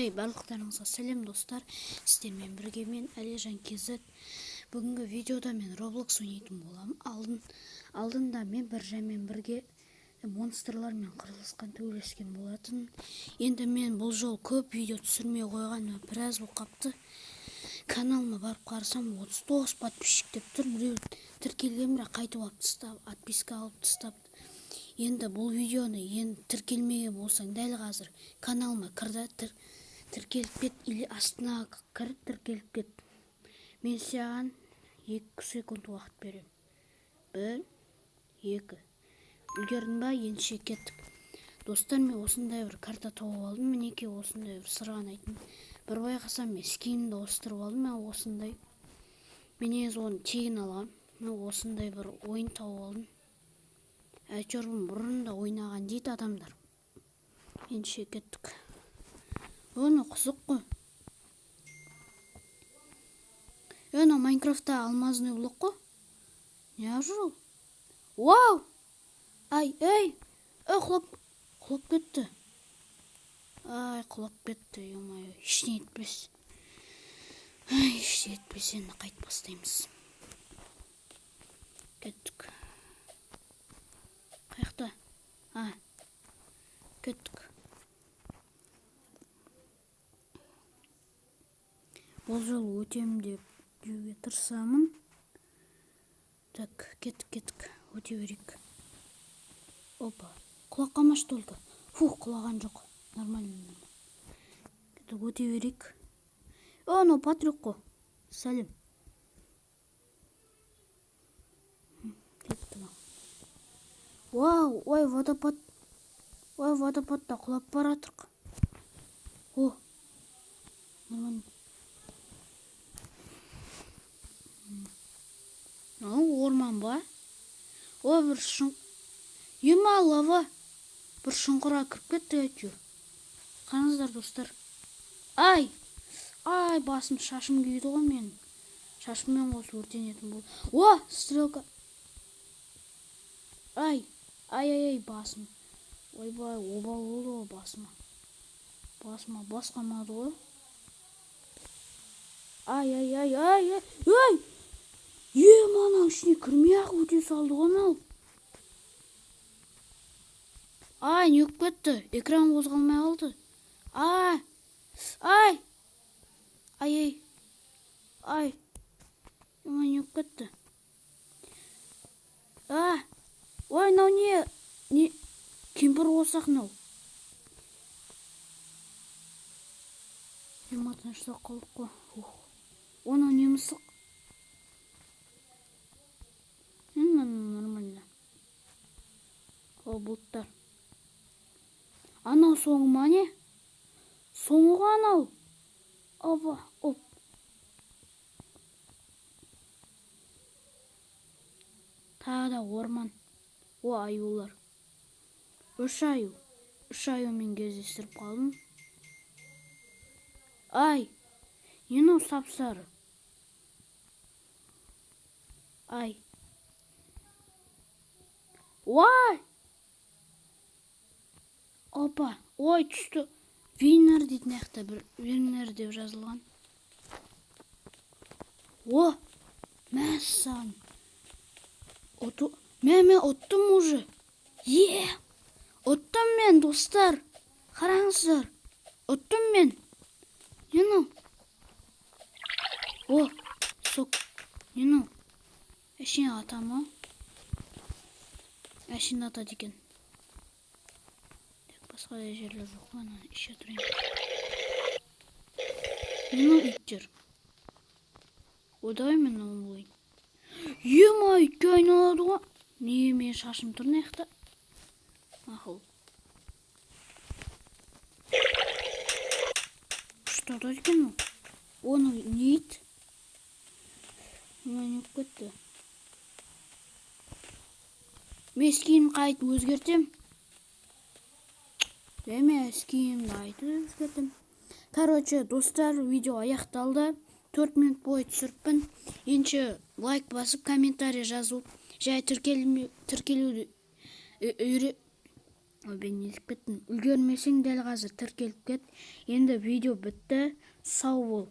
Барлықтарыңызға сәлем достар, сіздермен бірге мен Әлежан Кезет. Бүгінгі видеода мен Roblox ойнайтын боламын. Алдында мен Біржанмен бірге монстрлармен қырылысқан төбелескен болатын. Енді мен бұл жол көп видео түсірмей қойғаныма біраз болып қапты. Каналыма барып қарасам 39 подписчик деп тұр. Біреу тіркелген, бірақ қайтып алып тастап, отписка алып тастапты. Енді бұл видеоны тіркелмеген болсаң, дәл қазір каналыма кір тіркеліп кет, или астына кір тіркеліп кет. Мен саған 2 секунд уақыт берем. 1, 2. Үлгердің ба? Ендеше кеттік. Достар, мен осындай бір карта тауып алдым. Мінеке осындай бір сырғанайтын. Бір байқасам, мен скинімді ауыстырып алдым. Мен осындай. Мен оны тегін алғам. Мен осындай бір ойын тауып алдым. Әйтеуір бұрында ойнаған дейді адамдар. Ендеше кеттік. Оны қызық қой. Оны Майнкрафтта алмазный блок қой. Не ажырыл? Вау! Ай, құлап кетті. Ай, құлап кетті, емайы. Ештен етпес. Ай, ештен етпес, енді қайт бастаймыз. Кеттік. Қаяқта? Кеттік. Бұл жол өтем деп деуге тырысамын. Так, кеттік. Өте берейік. Опа, құлақ қамаш только. Фух, құлаған жоқ. Нормально. Кеттік, өте берейік. Оны патрик қой. Сәлем. Кеттік. Вау, ой, водопад. Ой, водопадта құлап баратырық. О, нормально. Орман ба? Ой, бір Ема лава. Бір шұңқыра кіріп кетті әйтеуір. Қараңыздар достар. Ай, басым, шашым күйді ғой мен. Шашыммен қос өртенетін болды. О, стрелка. Ай, басым. Ойбай, обал болды ғой басыма. Бас қамады ғой. Ай. Анау ішіне кірмей-ақ өте салды ғой анау. Ай, не өкіп кетті? Экран қозғалмай қалды. Ай. Не өкіп кетті? Ой, нау не? Кемпір қосақ нау. Ематына шырақ қалдық қой. Оны не мысық? Нормально. О, бұлттар. Анау соңы ма не? Соңы ға анау. Оп. Тағы да орман. О, аюлар. 3 аю. 3 аюмен кездестіріп қалдым. Ай, нені сап-сары? Ай. Ой! Опа, ой, түсті. Винер дейтін аяқта бір винер деп жазылған. О, мәссаған. Мен ұттым уже. Ұттым мен, достар. Қараңыздар. Ұттым мен. Нені? О, сок. Нені? Әшін атамы? Әшін атады екен. Басқа да жерлер жоқ. Ана іше тұрайын. Нені иттер? Одай мен оны болайын. Ема, итке айналады ғой. Не, мен шашым тұр неқта? Ақыл. Что да екен ол? Оны не ит? Мен өп кетті. Мен скинім қайт өзгертем. Мен скинімді айтып өзгертем. Короче, достар, видео аяқталды. 4 минут бойы түсіріппін. Енші лайк басып, комментарий жазу. Жай тіркелуді ойбай нетіп кеттім. Үлгермесең дәл қазір тіркеліп кет. Енді видео бітті. Сау бол.